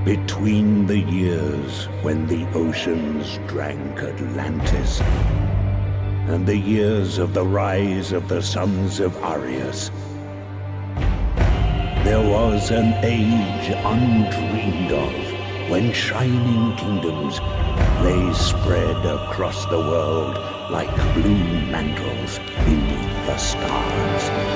Between the years when the oceans drank Atlantis, and the years of the rise of the sons of Arius, there was an age undreamed of when shining kingdoms lay spread across the world like blue mantles beneath the stars.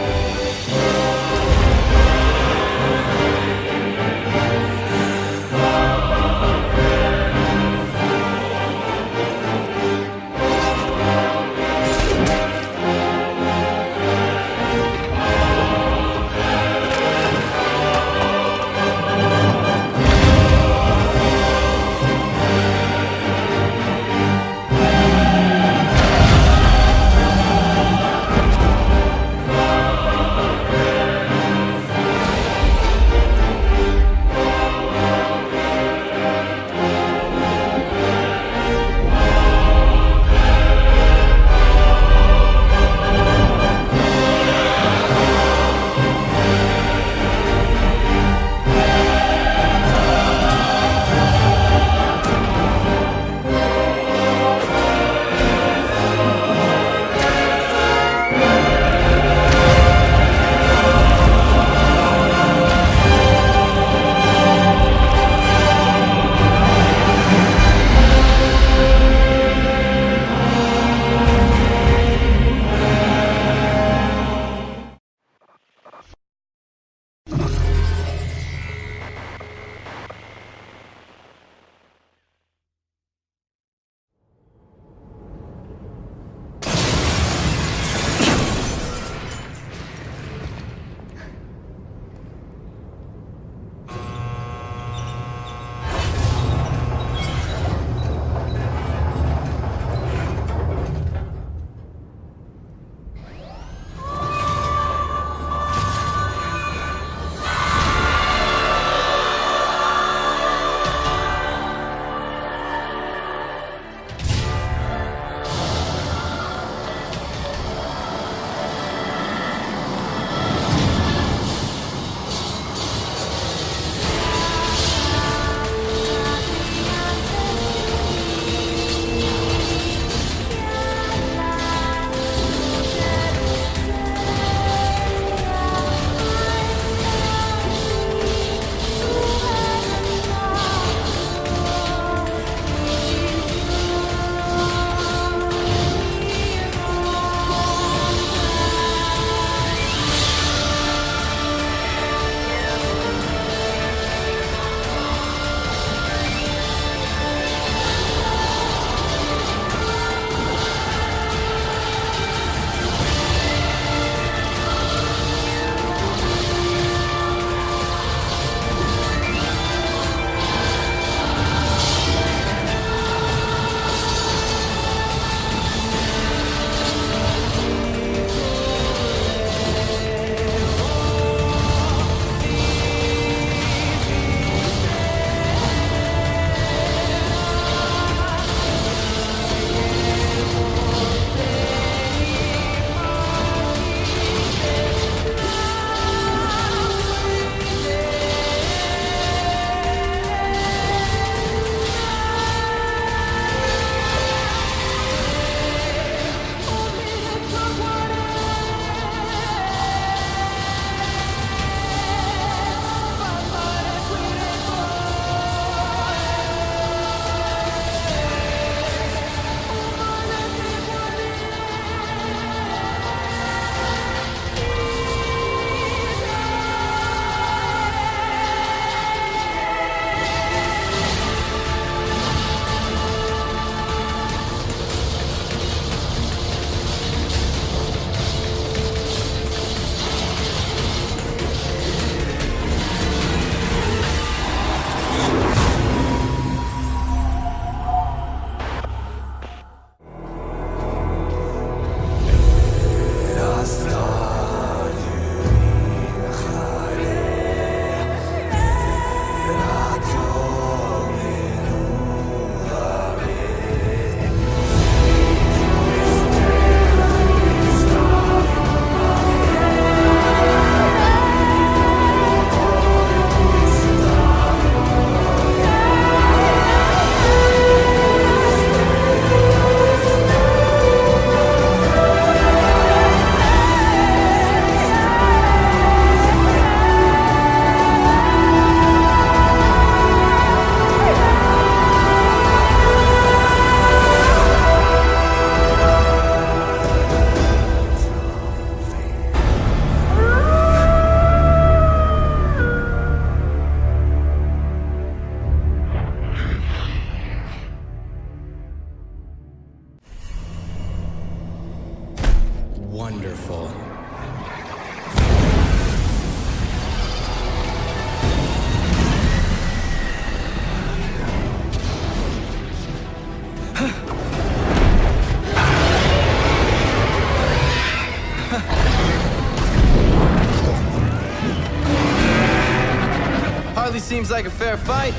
seems like a fair fight.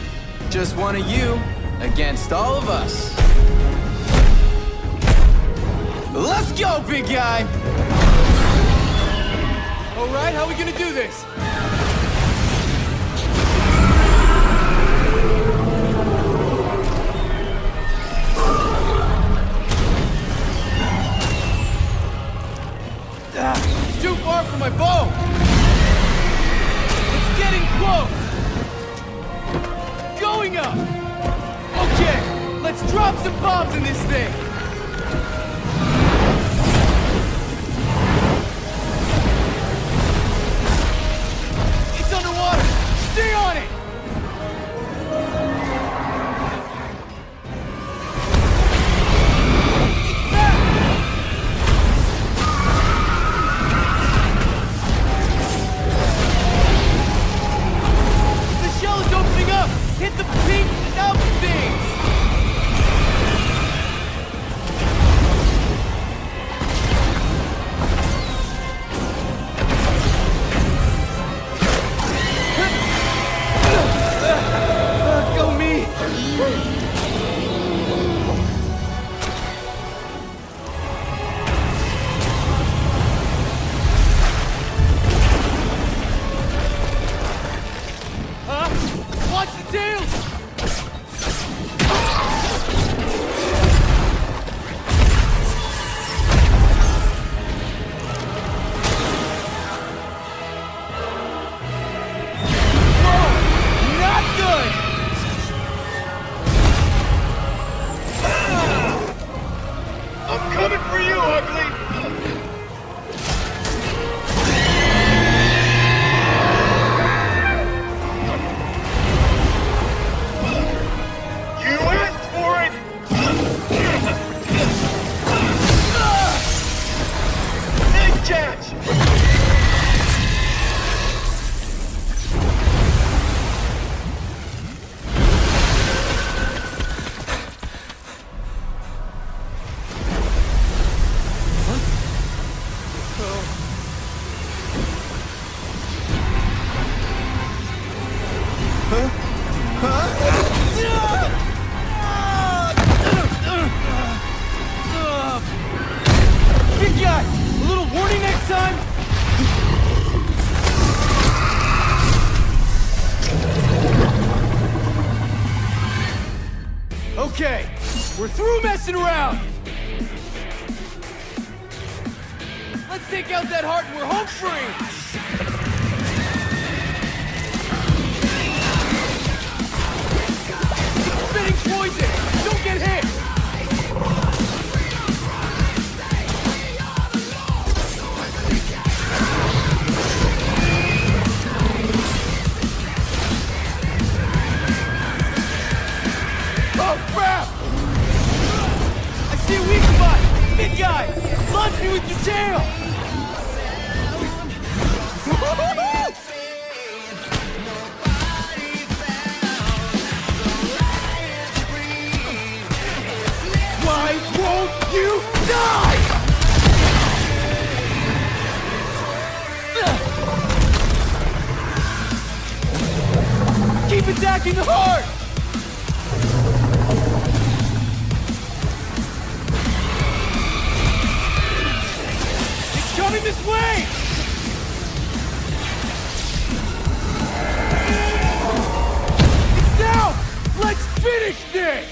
Just one of you against all of us. Let's go, big guy! Alright, how are we gonna do this? Too far from my bow! It's getting close! Going up! Okay, let's drop some bombs in this thing! It's underwater! Stay on it! Hit the pink up things! Go me! Watch the tails! Big guy! A little warning next time? Okay, we're through messing around! Let's take out that heart and we're home free! Spitting poison! Don't get hit! Oh, crap! I see a weak spot! Big guy! Launch me with your tail! Why won't you die? Keep attacking the heart! It's coming this way! It's down! Let's finish this!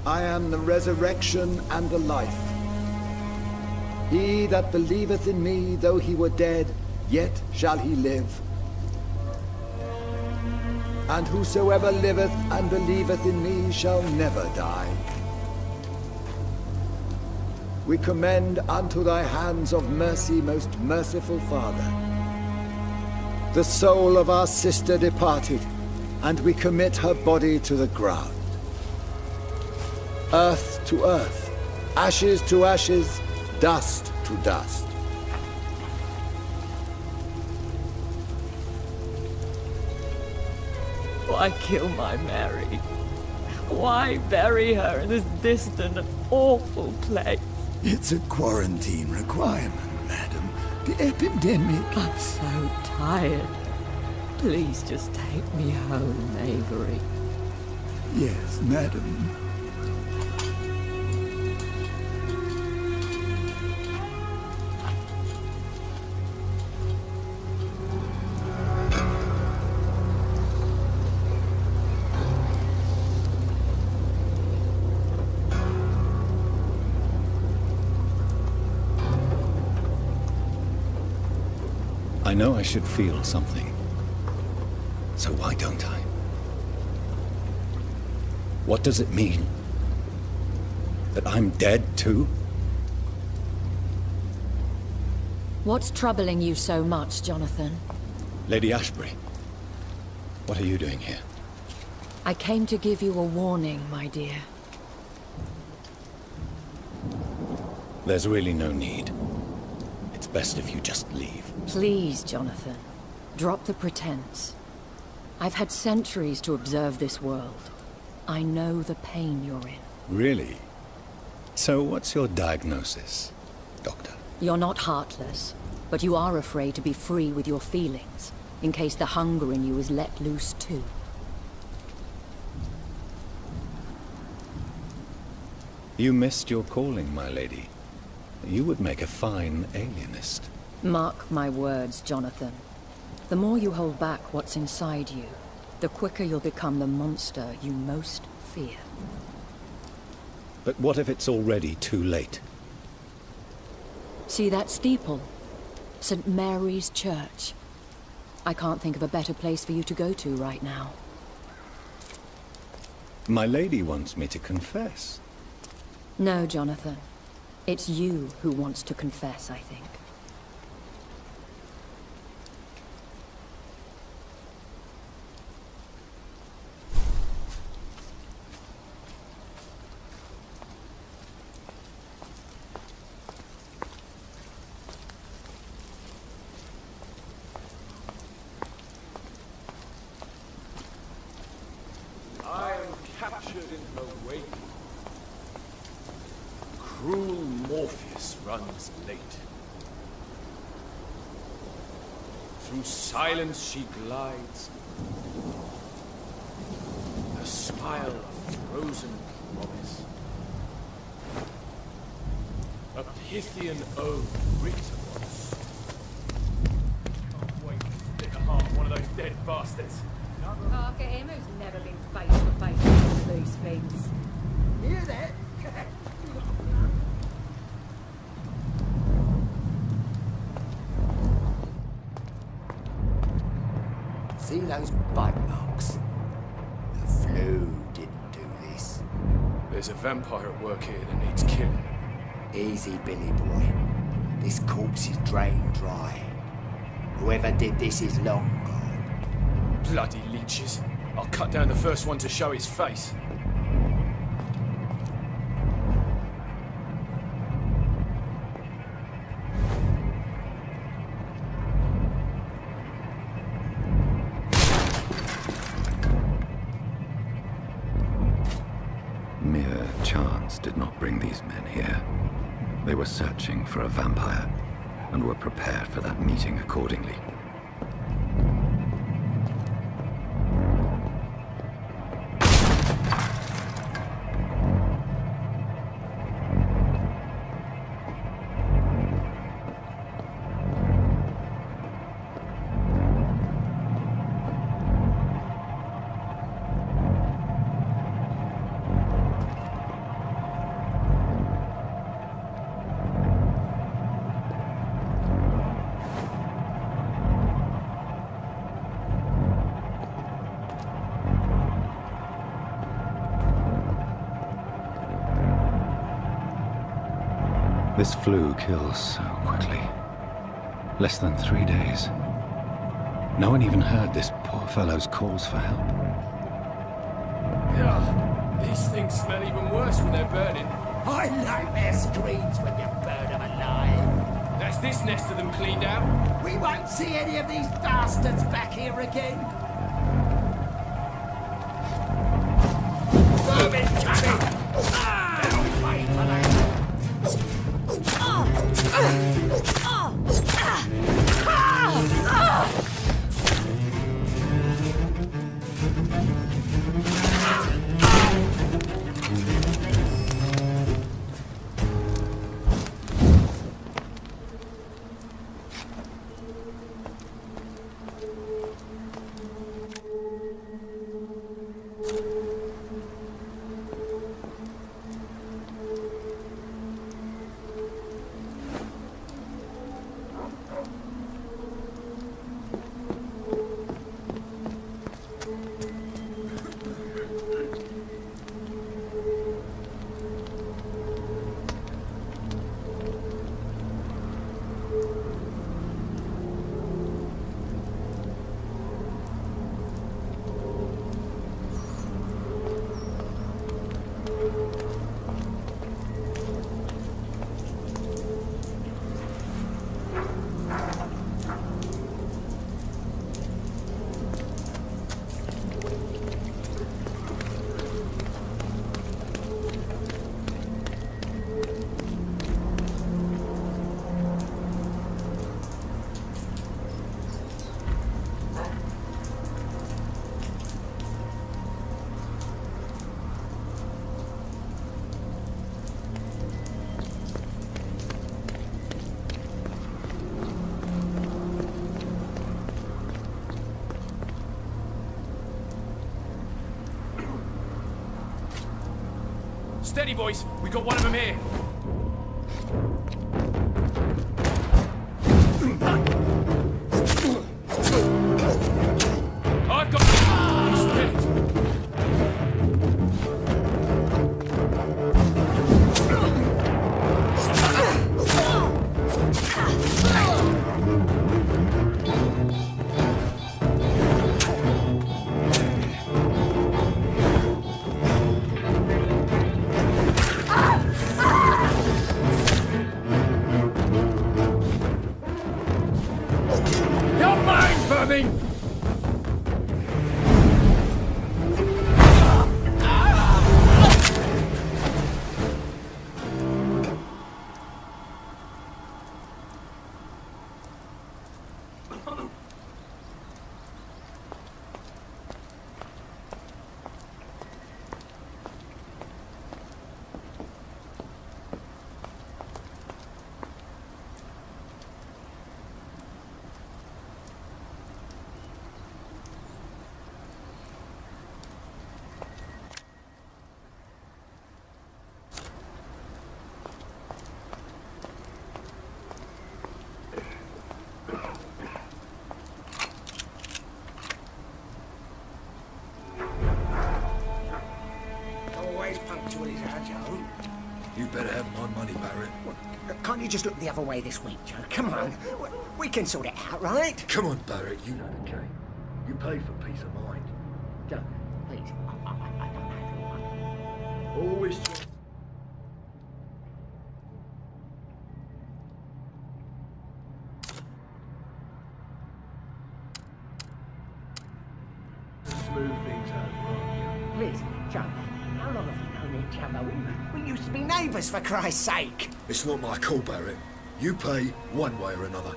I am the resurrection and the life. He that believeth in me, though he were dead, yet shall he live. And whosoever liveth and believeth in me shall never die. We commend unto thy hands of mercy, most merciful Father, the soul of our sister departed, and we commit her body to the ground. Earth to earth, ashes to ashes, dust to dust. Why kill my Mary? Why bury her in this distant and awful place? It's a quarantine requirement, madam. The epidemic. I'm so tired. Please just take me home, Avery. Yes, madam. I know I should feel something. So why don't I? What does it mean? That I'm dead too? What's troubling you so much, Jonathan? Lady Ashbury, what are you doing here? I came to give you a warning, my dear. There's really no need. It's best if you just leave. Please, Jonathan. Drop the pretense. I've had centuries to observe this world. I know the pain you're in. Really? So what's your diagnosis, Doctor? You're not heartless, but you are afraid to be free with your feelings, in case the hunger in you is let loose too. You missed your calling, my lady. You would make a fine alienist. Mark my words, Jonathan. The more you hold back what's inside you, the quicker you'll become the monster you most fear. But what if it's already too late? See that steeple? St. Mary's Church. I can't think of a better place for you to go to right now. My lady wants me to confess. No, Jonathan. It's you who wants to confess, I think. I am captured in her wake. Cruel Morpheus runs late. Through silence she glides. Her smile of frozen promise. A Pythian ode written once. Can't wait to stick a heart one of those dead bastards. Look at him who's never been face to face with these things. Hear that? See those bite marks? The flu didn't do this. There's a vampire at work here that needs killing. Easy, Billy boy. This corpse is drained dry. Whoever did this is long gone. Bloody leeches. I'll cut down the first one to show his face. Mere chance did not bring these men here. They were searching for a vampire, and were prepared for that meeting accordingly. This flu kills so quickly. Less than 3 days. No one even heard this poor fellow's calls for help. Yeah, these things smell even worse when they're burning. I like their screams when you burn them alive. That's this nest of them cleaned out. We won't see any of these bastards back here again. Vermin coming! They'll wait for that. Steady, boys. We got one of them here. I've got... He's dead. You're mine, vermin! Always punctual is our Joe. You better have my money, Barrett. Can't you just look the other way this week, Joe? Come on. We can sort it out, right? Come on, Barrett, you know the game. You pay for peace of mind. Joe, please. I don't have your money. Always... Smooth things out, right? Please, Joe. How long have we known each other? We used to be neighbours, for Christ's sake. It's not my call, Barrett. You pay one way or another.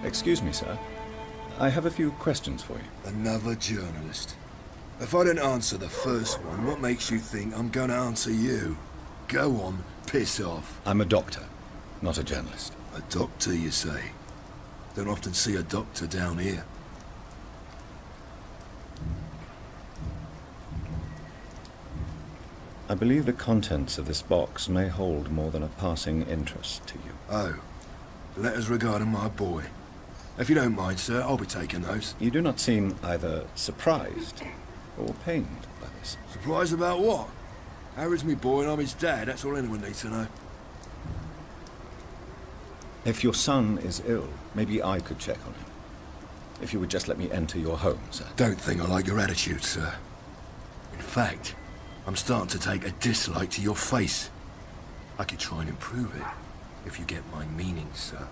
Excuse me, sir. I have a few questions for you. Another journalist. If I don't answer the first one, what makes you think I'm gonna answer you? Go on, piss off. I'm a doctor, not a journalist. A doctor, you say? Don't often see a doctor down here. I believe the contents of this box may hold more than a passing interest to you. Oh, letters regarding my boy. If you don't mind, sir, I'll be taking those. You do not seem either surprised or pained by this. Surprised about what? Harry's me boy and I'm his dad, that's all anyone needs to know. If your son is ill, maybe I could check on him. If you would just let me enter your home, sir. Don't think I like your attitude, sir. In fact, I'm starting to take a dislike to your face. I could try and improve it, if you get my meaning, sir.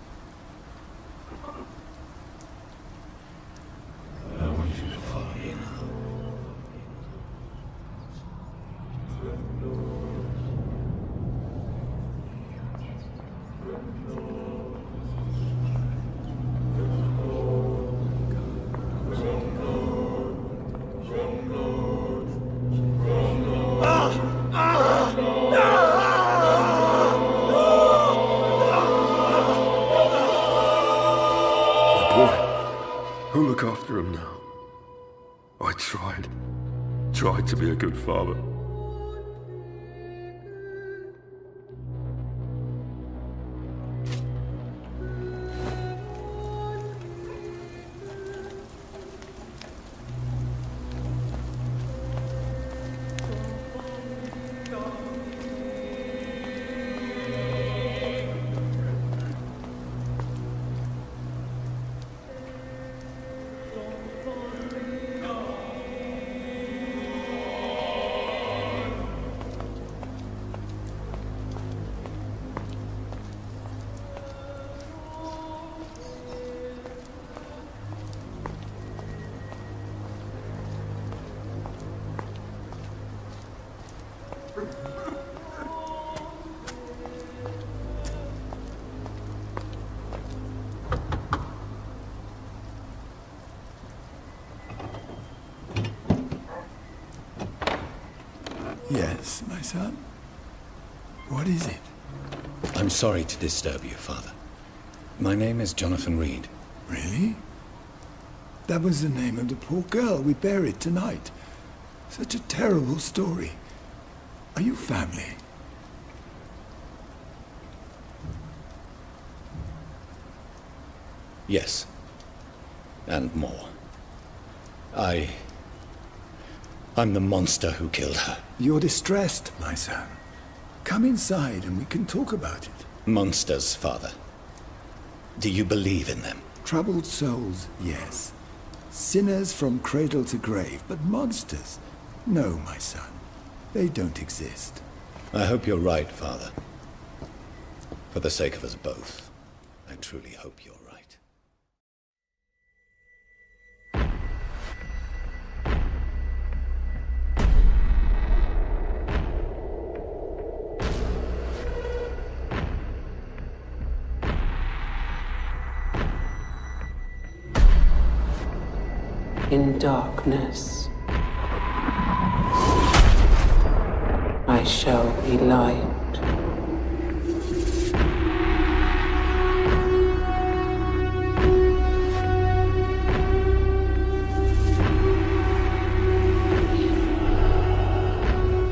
Who'll look after him now? I tried to be a good father. Yes, my son? What is it? I'm sorry to disturb you, Father. My name is Jonathan Reed. Really? That was the name of the poor girl we buried tonight. Such a terrible story. Are you family? Yes. And more. I'm the monster who killed her. You're distressed, my son. Come inside and we can talk about it. Monsters, Father. Do you believe in them? Troubled souls, yes. Sinners from cradle to grave, but monsters? No, my son. They don't exist. I hope you're right, Father. For the sake of us both, I truly hope you're right. In darkness, I shall be light.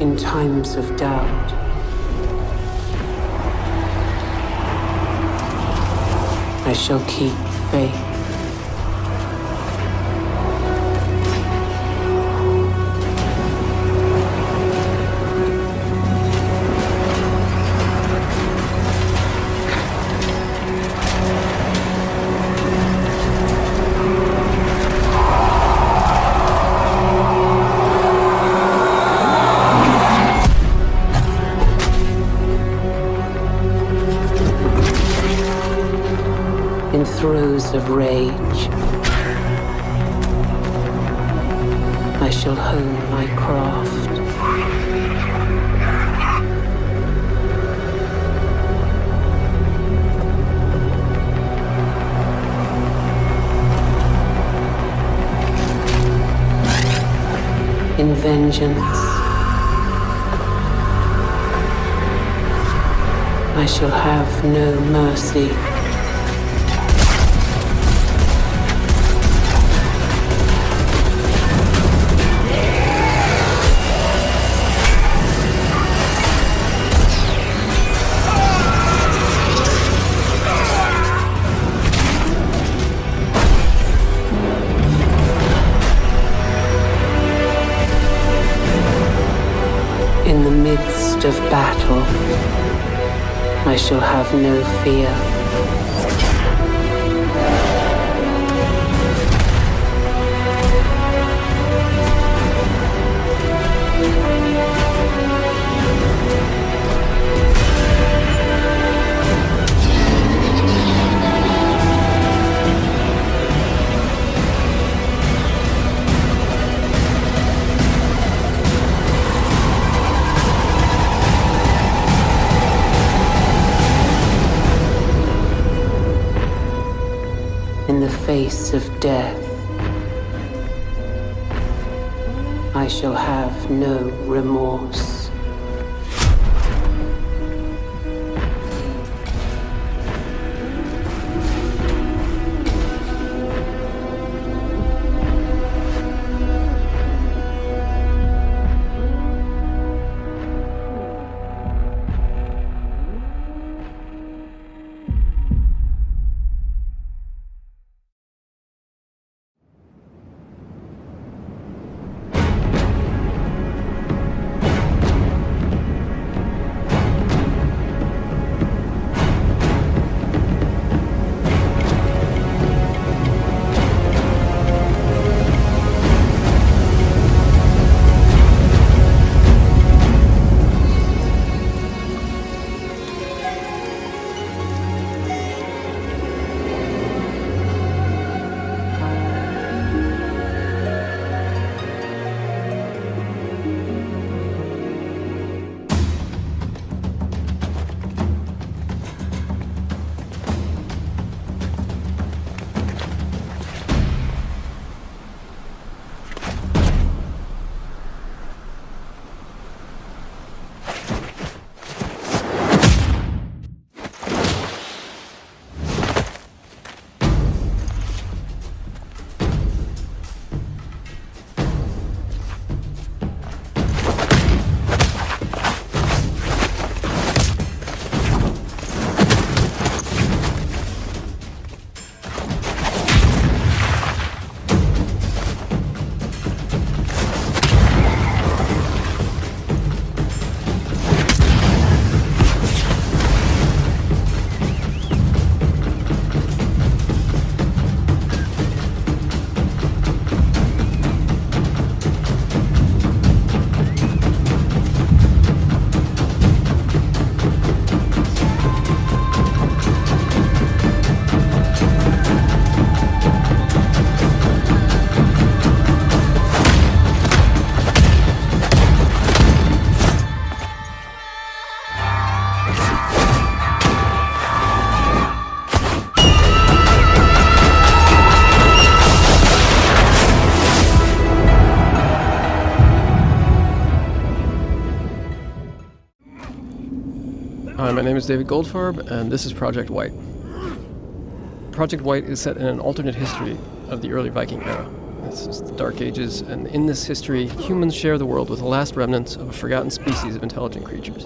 In times of doubt, I shall keep faith. In throes of rage, I shall hone my craft. In vengeance, I shall have no mercy. In the midst of battle, I shall have no fear. In the face of death, I shall have no remorse. Hi, my name is David Goldfarb, and this is Project White. Project White is set in an alternate history of the early Viking era. This is the Dark Ages, and in this history, humans share the world with the last remnants of a forgotten species of intelligent creatures.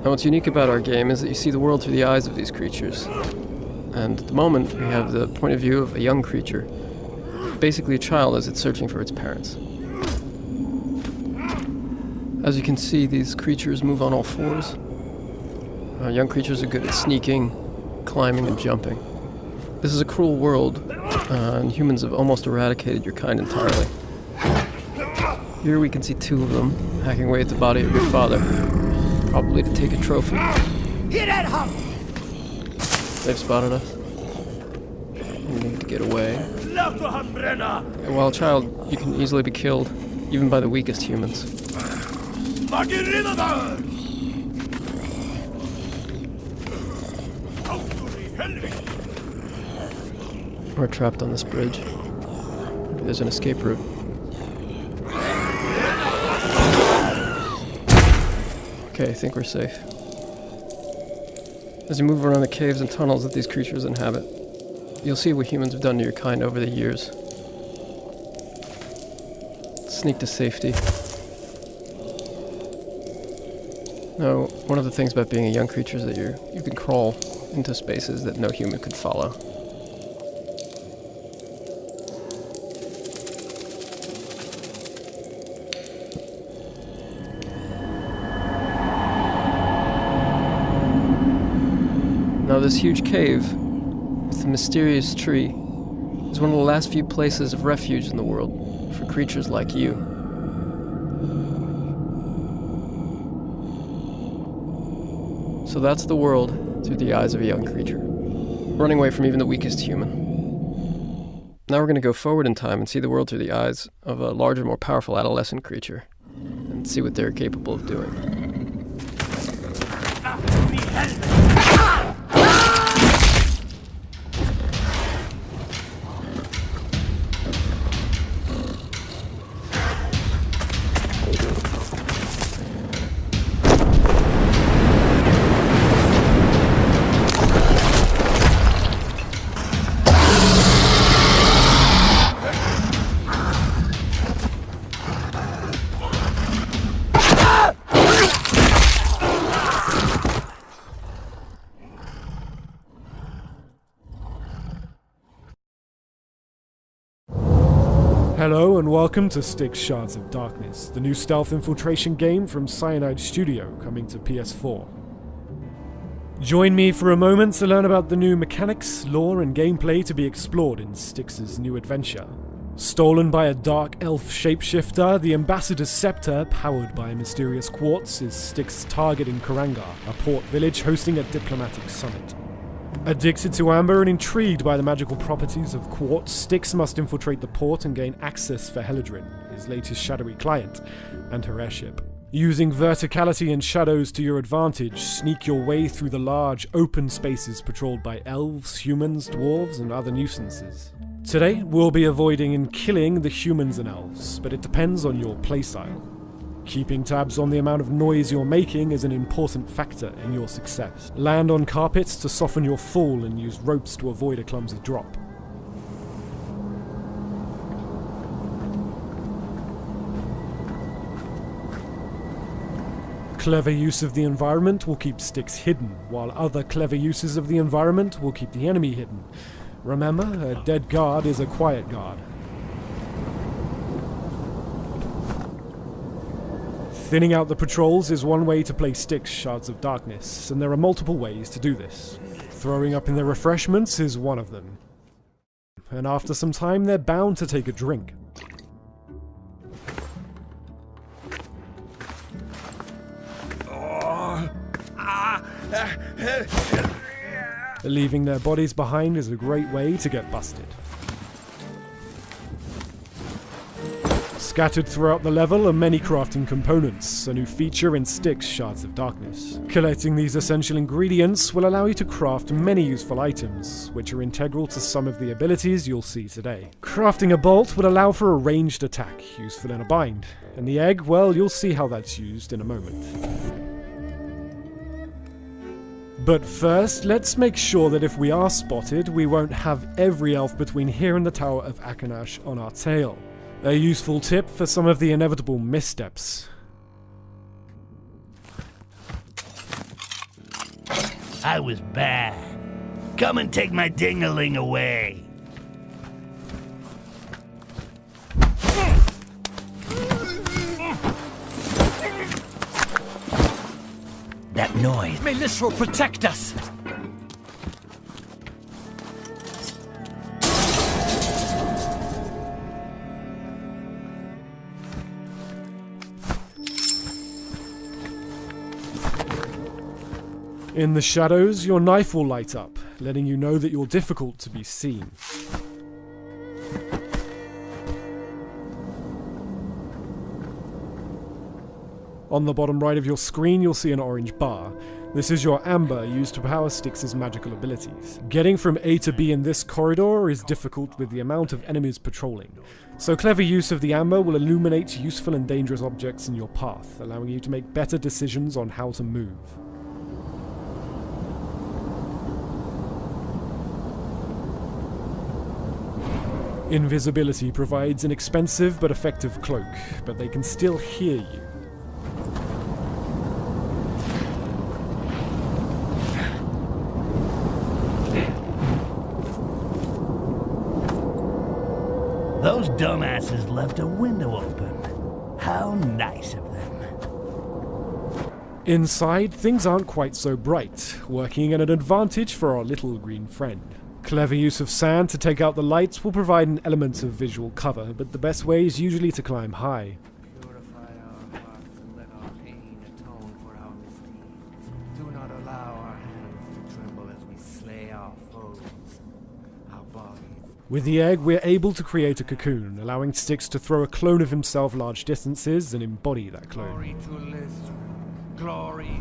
Now, what's unique about our game is that you see the world through the eyes of these creatures. And at the moment, we have the point of view of a young creature, basically a child as it's searching for its parents. As you can see, these creatures move on all fours. Young creatures are good at sneaking, climbing, and jumping. This is a cruel world, and humans have almost eradicated your kind entirely. Here we can see two of them hacking away at the body of your father, probably to take a trophy. They've spotted us. We need to get away. And while a child, you can easily be killed, even by the weakest humans. We're trapped on this bridge. Maybe there's an escape route. Okay, I think we're safe. As you move around the caves and tunnels that these creatures inhabit, you'll see what humans have done to your kind over the years. Sneak to safety. Now, one of the things about being a young creature is that you can crawl into spaces that no human could follow. this huge cave with the mysterious tree is one of the last few places of refuge in the world for creatures like you. So that's the world through the eyes of a young creature, running away from even the weakest human. Now we're going to go forward in time and see the world through the eyes of a larger, more powerful adolescent creature, and see what they're capable of doing. Hello and welcome to Styx Shards of Darkness, the new stealth infiltration game from Cyanide Studio coming to PS4. Join me for a moment to learn about the new mechanics, lore and gameplay to be explored in Styx's new adventure. Stolen by a dark elf shapeshifter, the Ambassador's Scepter, powered by a mysterious quartz, is Styx's target in Karangar, a port village hosting a diplomatic summit. Addicted to amber and intrigued by the magical properties of quartz, Styx must infiltrate the port and gain access for Helidrin, his latest shadowy client, and her airship. Using verticality and shadows to your advantage, sneak your way through the large, open spaces patrolled by elves, humans, dwarves, and other nuisances. Today, we'll be avoiding and killing the humans and elves, but it depends on your playstyle. Keeping tabs on the amount of noise you're making is an important factor in your success. Land on carpets to soften your fall and use ropes to avoid a clumsy drop. Clever use of the environment will keep Styx hidden, while other clever uses of the environment will keep the enemy hidden. Remember, a dead guard is a quiet guard. Thinning out the patrols is one way to play Styx Shards of Darkness, and there are multiple ways to do this. Throwing up in their refreshments is one of them. And after some time, they're bound to take a drink. Leaving their bodies behind is a great way to get busted. Scattered throughout the level are many crafting components, a new feature in Styx Shards of Darkness. Collecting these essential ingredients will allow you to craft many useful items, which are integral to some of the abilities you'll see today. Crafting a bolt will allow for a ranged attack, useful in a bind, and the egg, well, you'll see how that's used in a moment. But first, let's make sure that if we are spotted, we won't have every elf between here and the Tower of Akanash on our tail. A useful tip for some of the inevitable missteps. I was bad. Come and take my ding-a-ling away. That noise. May Lishro protect us! In the shadows, your knife will light up, letting you know that you're difficult to be seen. On the bottom right of your screen, you'll see an orange bar. This is your amber used to power Styx's magical abilities. Getting from A to B in this corridor is difficult with the amount of enemies patrolling, so clever use of the amber will illuminate useful and dangerous objects in your path, allowing you to make better decisions on how to move. Invisibility provides an expensive but effective cloak, but they can still hear you. Those dumbasses left a window open. How nice of them. Inside, things aren't quite so bright, working at an advantage for our little green friend. Clever use of sand to take out the lights will provide an element of visual cover, but the best way is usually to climb high. With the egg, we're able to create a cocoon, allowing Styx to throw a clone of himself large distances and embody that clone. Glory to List. Glory.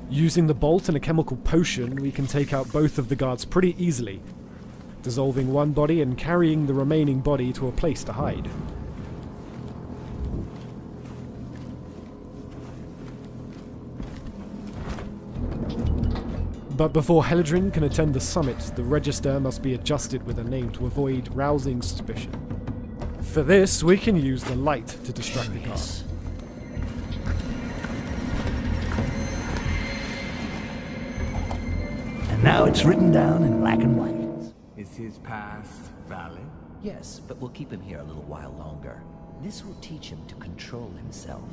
Using the bolt and a chemical potion, we can take out both of the guards pretty easily, dissolving one body and carrying the remaining body to a place to hide. But before Heladrin can attend the summit, the register must be adjusted with a name to avoid rousing suspicion. For this, we can use the light to distract the guard. And now it's written down in black and white. Is his past valid? Yes, but we'll keep him here a little while longer. This will teach him to control himself.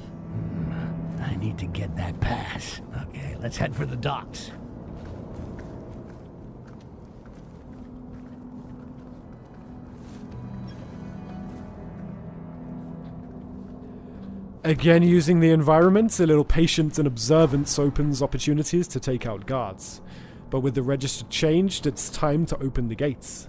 I need to get that pass. Okay, let's head for the docks. Again, using the environment, a little patience and observance opens opportunities to take out guards. But with the register changed, it's time to open the gates.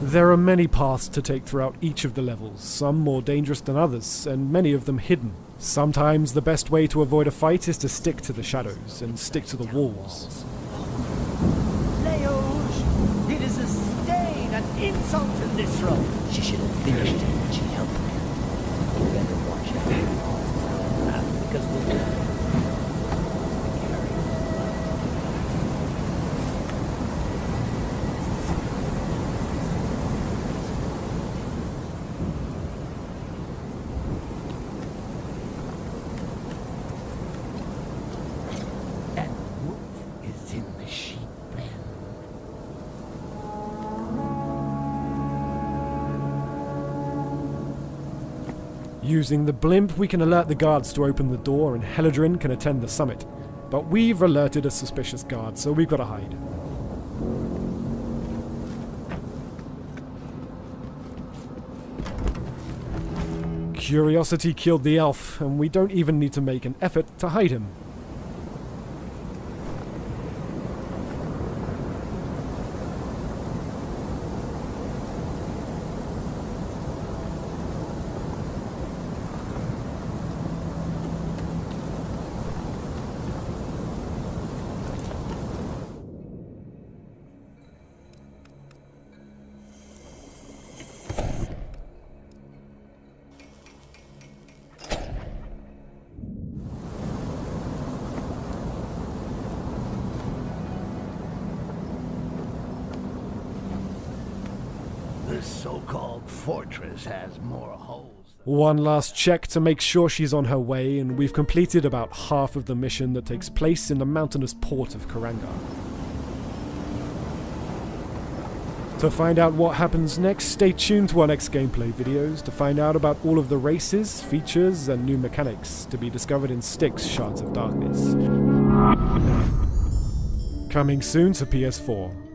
There are many paths to take throughout each of the levels, some more dangerous than others, and many of them hidden. Sometimes the best way to avoid a fight is to stick to the shadows and stick to the walls. Leos, it is a stain, an insult to this road. She should have finished it when she helped me. You better watch out. Because we'll Using the blimp, we can alert the guards to open the door and Heladrin can attend the summit. But we've alerted a suspicious guard, so we've got to hide. Curiosity killed the elf, and we don't even need to make an effort to hide him. This so-called fortress has more holes. One last check to make sure she's on her way, and we've completed about half of the mission that takes place in the mountainous port of Karangar. To find out what happens next, stay tuned to our next gameplay videos to find out about all of the races, features, and new mechanics to be discovered in Styx Shards of Darkness. Coming soon to PS4.